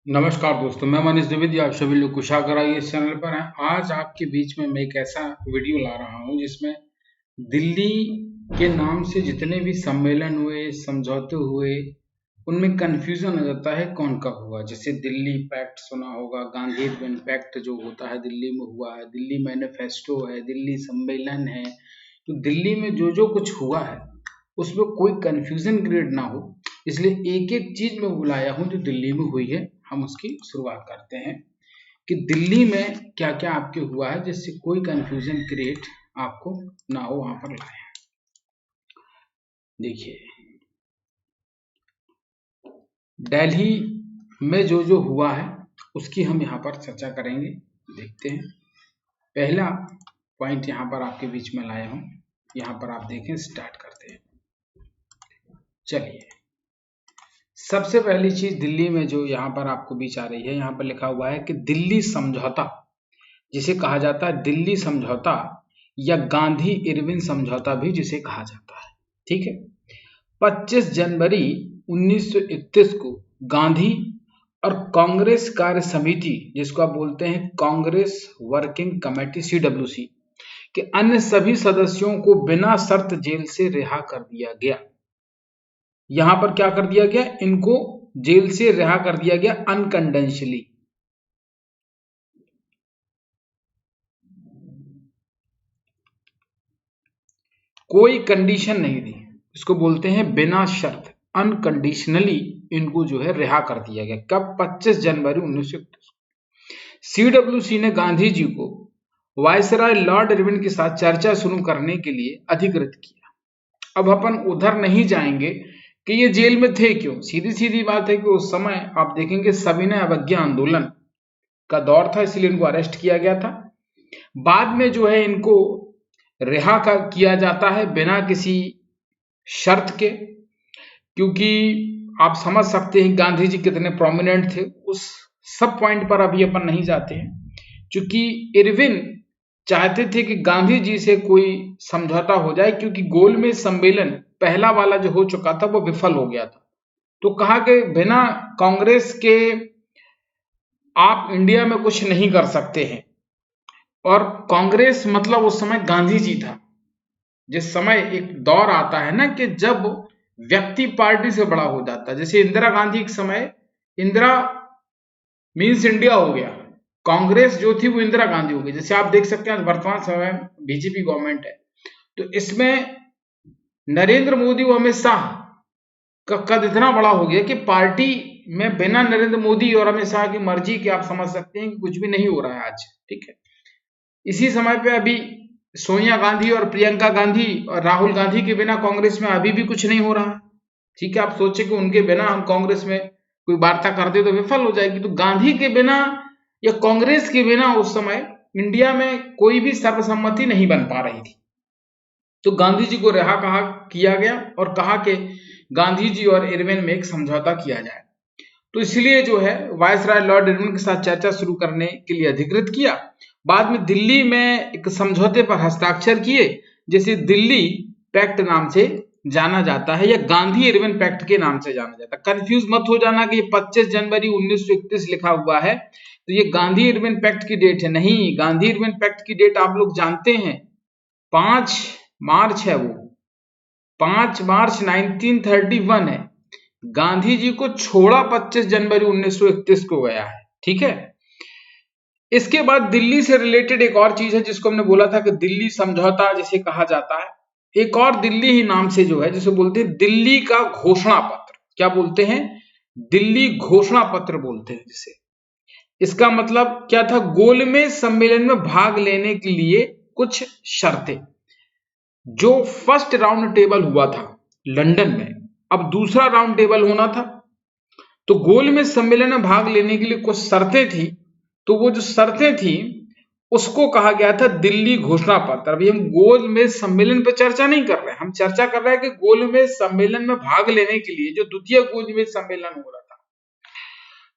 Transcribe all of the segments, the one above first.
नमस्कार दोस्तों, मैं मनीष द्विवेदी। आप सभी लोग कुशागर आइए इस चैनल पर हैं। आज आपके बीच में मैं एक ऐसा वीडियो ला रहा हूं जिसमें दिल्ली के नाम से जितने भी सम्मेलन हुए, समझौते हुए, उनमें कंफ्यूजन आ जाता है कौन कब हुआ। जैसे दिल्ली पैक्ट सुना होगा, गांधी इरविन पैक्ट जो होता है दिल्ली में हुआ है, दिल्ली मैनिफेस्टो है, दिल्ली सम्मेलन है। तो दिल्ली में जो जो कुछ हुआ है उसमें कोई कंफ्यूजन क्रिएट ना हो, इसलिए एक एक चीज मैं बुलाया हूं जो दिल्ली में हुई है। हम उसकी शुरुआत करते हैं कि दिल्ली में क्या क्या आपके हुआ है जिससे कोई कंफ्यूजन क्रिएट आपको ना हो। वहां पर लाए हैं, देखिए दिल्ली में जो जो हुआ है उसकी हम यहाँ पर चर्चा करेंगे। देखते हैं, पहला पॉइंट यहाँ पर आपके बीच में लाया हूं। यहाँ पर आप देखें, स्टार्ट करते हैं। चलिए, सबसे पहली चीज दिल्ली में जो यहाँ पर आपको बीच आ रही है, यहाँ पर लिखा हुआ है कि दिल्ली समझौता, जिसे कहा जाता है दिल्ली समझौता या गांधी इरविन समझौता भी जिसे कहा जाता है। ठीक है, 25 जनवरी 1931 को गांधी और कांग्रेस कार्य समिति, जिसको आप बोलते हैं कांग्रेस वर्किंग कमेटी CWC, के अन्य सभी सदस्यों को बिना शर्त जेल से रिहा कर दिया गया। यहां पर क्या कर दिया गया? इनको जेल से रिहा कर दिया गया अनकंडीशनली। कोई कंडीशन नहीं थी, इसको बोलते हैं बिना शर्त, अनकंडीशनली इनको जो है रिहा कर दिया गया। कब? 25 जनवरी 1931। CWC ने गांधी जी को वायसराय लॉर्ड इरविन के साथ चर्चा शुरू करने के लिए अधिकृत किया। अब अपन उधर नहीं जाएंगे कि ये जेल में थे क्यों। सीधी सीधी बात है कि उस समय आप देखेंगे सविनय अवज्ञा आंदोलन का दौर था, इसलिए इनको अरेस्ट किया गया था। बाद में जो है इनको रिहा किया जाता है बिना किसी शर्त के, क्योंकि आप समझ सकते हैं गांधी जी कितने प्रोमिनेंट थे। उस सब पॉइंट पर अभी अपन नहीं जाते हैं, क्योंकि इरविन चाहते थे कि गांधी जी से कोई समझौता हो जाए, क्योंकि गोलमेज सम्मेलन पहला वाला जो हो चुका था वो विफल हो गया था। तो कहा कि बिना कांग्रेस के आप इंडिया में कुछ नहीं कर सकते हैं। और कांग्रेस मतलब उस समय गांधी जी था। जिस समय एक दौर आता है ना कि जब व्यक्ति पार्टी से बड़ा हो जाता है, जैसे इंदिरा गांधी एक समय, इंदिरा मीन्स इंडिया हो गया, कांग्रेस जो थी वो इंदिरा गांधी हो गई। जैसे आप देख सकते हैं वर्तमान समय बीजेपी गवर्नमेंट है, तो इसमें नरेंद्र मोदी व अमित शाह का कद इतना बड़ा हो गया कि पार्टी में बिना नरेंद्र मोदी और अमित शाह की मर्जी के आप समझ सकते हैं कि कुछ भी नहीं हो रहा है आज। ठीक है, इसी समय पे अभी सोनिया गांधी और प्रियंका गांधी और राहुल गांधी के बिना कांग्रेस में अभी भी कुछ नहीं हो रहा है। ठीक है, आप सोचे कि उनके बिना हम कांग्रेस में कोई वार्ता करते तो विफल हो जाएगी। तो गांधी के बिना या कांग्रेस के बिना उस समय इंडिया में कोई भी सर्वसम्मति नहीं बन पा रही थी। तो गांधी जी को रिहा किया गया और कहा कि गांधी जी और इरविन में एक समझौता किया जाए। तो इसलिए जो है वायसराय लॉर्ड इरविन के साथ चर्चा शुरू करने के लिए अधिकृत किया। बाद में दिल्ली में एक समझौते पर हस्ताक्षर किए, जिसे दिल्ली पैक्ट नाम से जाना जाता है या गांधी इरविन पैक्ट के नाम से जाना जाता है। कंफ्यूज मत हो जाना कि ये 25 जनवरी 1931 लिखा हुआ है तो ये गांधी इरविन पैक्ट की डेट है। नहीं, गांधी इरविन पैक्ट की डेट आप लोग जानते हैं, 5 मार्च है। वो 5 मार्च 1931 है। गांधी जी को छोड़ा 25 जनवरी 1931 को गया है। ठीक है, इसके बाद दिल्ली से रिलेटेड एक और चीज है जिसको हमने बोला था कि दिल्ली समझौता जिसे कहा जाता है। एक और दिल्ली ही नाम से जो है जिसे बोलते हैं दिल्ली का घोषणा पत्र। क्या बोलते हैं? दिल्ली घोषणा पत्र बोलते हैं जिसे। इसका मतलब क्या था? गोलमेज सम्मेलन में भाग लेने के लिए कुछ शर्तें। जो फर्स्ट राउंड टेबल हुआ था लंदन में, अब दूसरा राउंड टेबल होना था। तो गोलमेज सम्मेलन में भाग लेने के लिए कुछ शर्तें थी। तो वो जो शर्तें थी उसको कहा गया था दिल्ली घोषणा पत्र। अभी हम गोलमेज सम्मेलन पर चर्चा नहीं कर रहे हैं, हम चर्चा कर रहे हैं कि गोलमेज सम्मेलन में भाग लेने के लिए जो द्वितीय गोलमेज सम्मेलन हो रहा था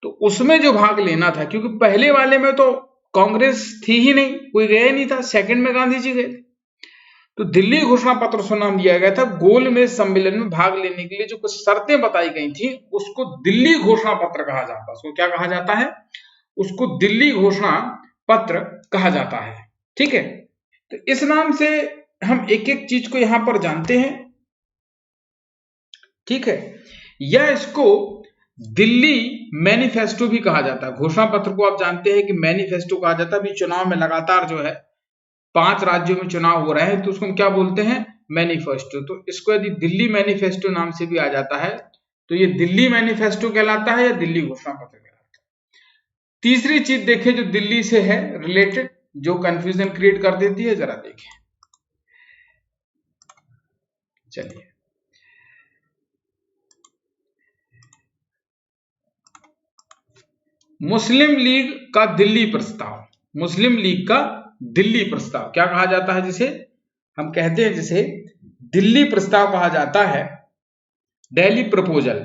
तो उसमें जो भाग लेना था, क्योंकि पहले वाले में तो कांग्रेस थी ही नहीं, कोई गया नहीं था। सेकंड में गांधी जी गए थे। तो दिल्ली घोषणा पत्र उसको नाम दिया गया था। गोलमेज सम्मेलन में भाग लेने के लिए जो कुछ शर्तें बताई गई थी उसको दिल्ली घोषणा पत्र कहा जाता है। उसको क्या कहा जाता है? उसको दिल्ली घोषणा पत्र कहा जाता है। ठीक है, तो इस नाम से हम एक एक चीज को यहां पर जानते हैं। ठीक है, या इसको दिल्ली मैनिफेस्टो भी कहा जाता है। घोषणा पत्र को आप जानते हैं कि मैनिफेस्टो कहा जाता है। अभी चुनाव में लगातार जो है 5 राज्यों में चुनाव हो रहे हैं तो उसको हम क्या बोलते हैं? मैनिफेस्टो। तो इसको यदि दिल्ली मैनिफेस्टो नाम से भी आ जाता है तो ये दिल्ली मैनिफेस्टो कहलाता है या दिल्ली घोषणा पत्र कहलाता है। तीसरी चीज देखें जो दिल्ली से है रिलेटेड, जो कंफ्यूजन क्रिएट कर देती है, जरा देखें। चलिए, मुस्लिम लीग का दिल्ली प्रस्ताव। मुस्लिम लीग का दिल्ली प्रस्ताव क्या कहा जाता है? जिसे हम कहते हैं, जिसे दिल्ली प्रस्ताव कहा जाता है, दिल्ली प्रपोजल।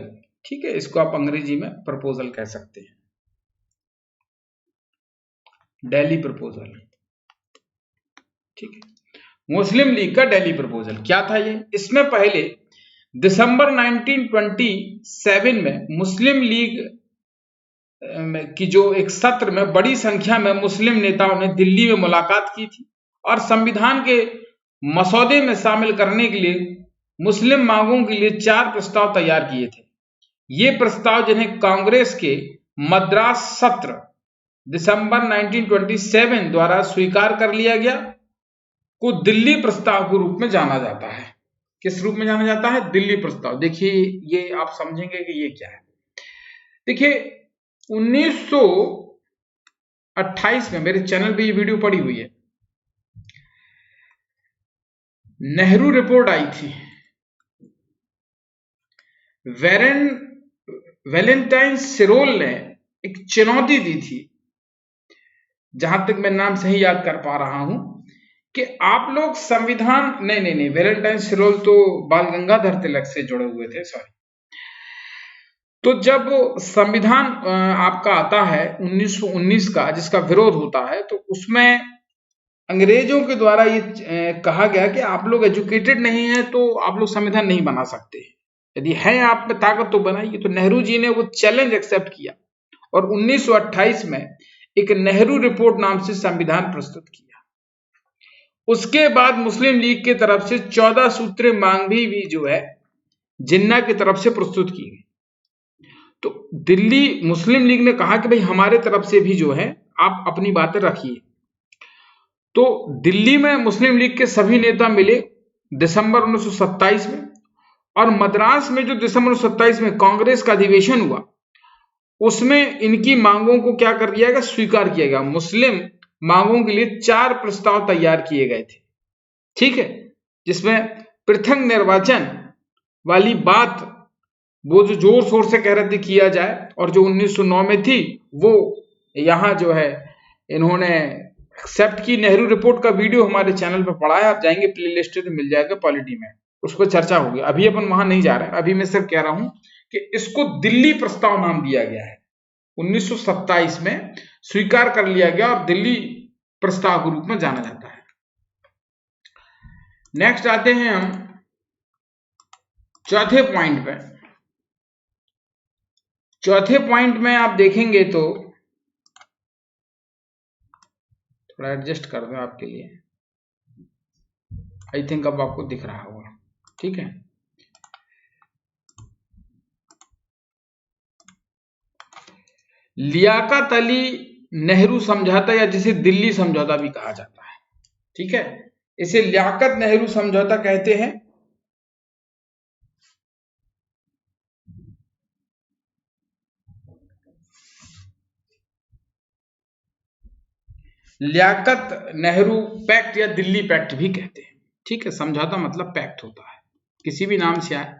ठीक है, इसको आप अंग्रेजी में प्रपोजल कह सकते हैं, दिल्ली प्रपोजल। ठीक है, मुस्लिम लीग का दिल्ली प्रपोजल क्या था ये? इसमें पहले दिसंबर 1927 में मुस्लिम लीग की जो एक सत्र में बड़ी संख्या में मुस्लिम नेताओं ने दिल्ली में मुलाकात की थी और संविधान के मसौदे में शामिल करने के लिए मुस्लिम मांगों के लिए 4 प्रस्ताव तैयार किए थे। ये प्रस्ताव जिन्हें कांग्रेस के मद्रास सत्र दिसंबर 1927 द्वारा स्वीकार कर लिया गया को दिल्ली प्रस्ताव के रूप में जाना जाता है। किस रूप में जाना जाता है? दिल्ली प्रस्ताव। देखिए, ये आप समझेंगे कि ये क्या है। देखिए, 1928 में मेरे चैनल पे ये वीडियो पड़ी हुई है, नेहरू रिपोर्ट आई थी। वैलेंटाइन सिरोल ने एक चुनौती दी थी, जहां तक मैं नाम सही याद कर पा रहा हूं, कि आप लोग संविधान नहीं, वैलेंटाइन सिरोल तो बाल गंगाधर तिलक से जुड़े हुए थे, सॉरी। तो जब संविधान आपका आता है 1919 का, जिसका विरोध होता है, तो उसमें अंग्रेजों के द्वारा ये कहा गया कि आप लोग एजुकेटेड नहीं है तो आप लोग संविधान नहीं बना सकते, यदि है आप में ताकत तो बनाइए। तो नेहरू जी ने वो चैलेंज एक्सेप्ट किया और 1928 में एक नेहरू रिपोर्ट नाम से संविधान प्रस्तुत किया। उसके बाद मुस्लिम लीग की तरफ से 14 सूत्रीय मांग भी जो है जिन्ना की तरफ से प्रस्तुत की गई। तो दिल्ली मुस्लिम लीग ने कहा कि भाई हमारे तरफ से भी जो है आप अपनी बातें रखिए। तो दिल्ली में मुस्लिम लीग के सभी नेता मिले दिसंबर 1927 में, और मद्रास में जो दिसंबर 1927 में कांग्रेस का अधिवेशन हुआ उसमें इनकी मांगों को क्या कर दिया गया? स्वीकार किया गया। मुस्लिम मांगों के लिए 4 प्रस्ताव तैयार किए गए थे। ठीक है, जिसमें पृथक निर्वाचन वाली बात वो जो जोर शोर से कह रहे थे किया जाए, और जो 1909 में थी वो यहां जो है इन्होंने एक्सेप्ट की। नेहरू रिपोर्ट का वीडियो हमारे चैनल पर पड़ा है, आप जाएंगे प्लेलिस्ट में मिल जाएगा, पॉलिटी में उस पर चर्चा होगी। अभी अपन वहां नहीं जा रहे हैं, अभी मैं सिर्फ कह रहा हूं कि इसको दिल्ली प्रस्ताव नाम दिया गया है। 1927 में स्वीकार कर लिया गया और दिल्ली प्रस्ताव के रूप में जाना जाता है। नेक्स्ट आते हैं हम चौथे पॉइंट पे। चौथे पॉइंट में आप देखेंगे तो थोड़ा एडजस्ट कर दूं आपके लिए, आई थिंक अब आपको दिख रहा होगा। ठीक है, लियाकत अली नेहरू समझौता, या जिसे दिल्ली समझौता भी कहा जाता है। ठीक है, इसे लियाकत नेहरू समझौता कहते हैं। लियाकत नेहरू पैक्ट या दिल्ली पैक्ट भी कहते हैं। ठीक है, समझौता मतलब पैक्ट होता है, किसी भी नाम से आए।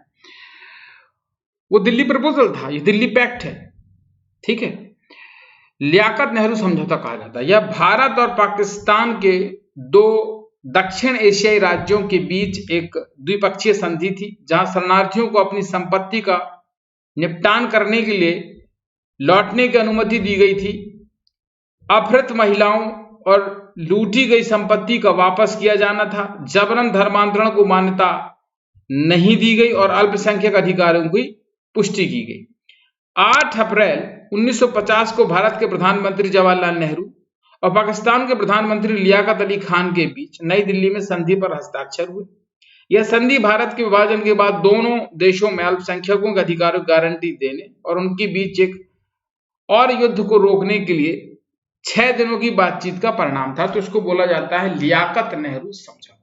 वो दिल्ली प्रपोजल था, ये दिल्ली पैक्ट है। ठीक है, लियाकत नेहरू समझौता कहा जाता है। यह भारत और पाकिस्तान के 2 दक्षिण एशियाई राज्यों के बीच एक द्विपक्षीय संधि थी, जहां शरणार्थियों को अपनी संपत्ति का निपटान करने के लिए लौटने की अनुमति दी गई थी। अपहृत महिलाओं और लूटी गई संपत्ति का वापस किया जाना था। जबरन धर्मांतरण को मान्यता नहीं दी गई और अल्पसंख्यक अधिकारों की पुष्टि की गई। 8 अप्रैल 1950 को भारत के प्रधानमंत्री जवाहरलाल नेहरू और पाकिस्तान के प्रधानमंत्री लियाकत अली खान के बीच नई दिल्ली में संधि पर हस्ताक्षर हुए। यह संधि भारत के विभाजन के बाद दोनों देशों में अल्पसंख्यकों के अधिकारों की गारंटी देने और उनके बीच एक और युद्ध को रोकने के लिए 6 दिनों की बातचीत का परिणाम था। तो इसको बोला जाता है लियाकत नेहरू समझौता।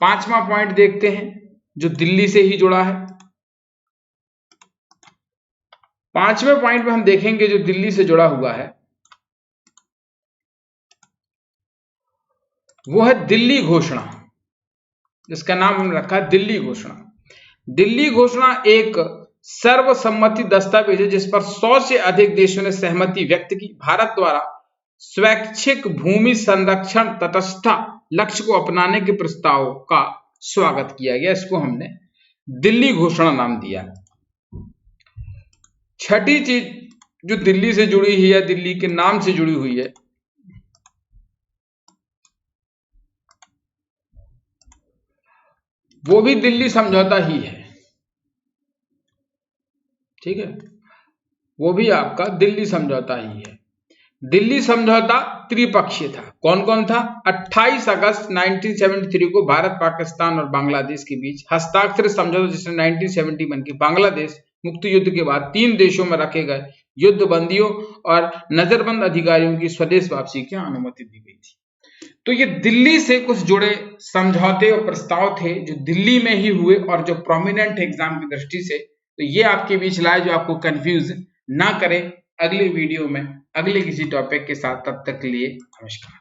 5वां पॉइंट देखते हैं जो दिल्ली से ही जुड़ा है। 5वें पॉइंट में हम देखेंगे जो दिल्ली से जुड़ा हुआ है वो है दिल्ली घोषणा, जिसका नाम हमने रखा है दिल्ली घोषणा। दिल्ली घोषणा एक सर्वसम्मति दस्तावेज है जिस पर 100 से अधिक देशों ने सहमति व्यक्त की। भारत द्वारा स्वैच्छिक भूमि संरक्षण तटस्थ लक्ष्य को अपनाने के प्रस्ताव का स्वागत किया गया। इसको हमने दिल्ली घोषणा नाम दिया। छठी चीज जो दिल्ली से जुड़ी हुई है, दिल्ली के नाम से जुड़ी हुई है, वो भी दिल्ली समझौता ही है। ठीक है, वो भी आपका दिल्ली समझौता ही है। दिल्ली समझौता त्रिपक्षीय था। कौन कौन था? 28 अगस्त 1973 को भारत, पाकिस्तान और बांग्लादेश के बीच हस्ताक्षरित समझौता, जिसने 1971 के बांग्लादेश मुक्ति युद्ध के बाद 3 देशों में रखे गए युद्ध बंदियों और नजरबंद अधिकारियों की स्वदेश वापसी की अनुमति दी गई थी। तो ये दिल्ली से कुछ जुड़े समझौते और प्रस्ताव थे जो दिल्ली में ही हुए और जो प्रोमिनेंट एग्जाम की दृष्टि से, तो ये आपके बीच लाए जो आपको कंफ्यूज ना करे। अगले वीडियो में अगले किसी टॉपिक के साथ, तब तक के लिए नमस्कार।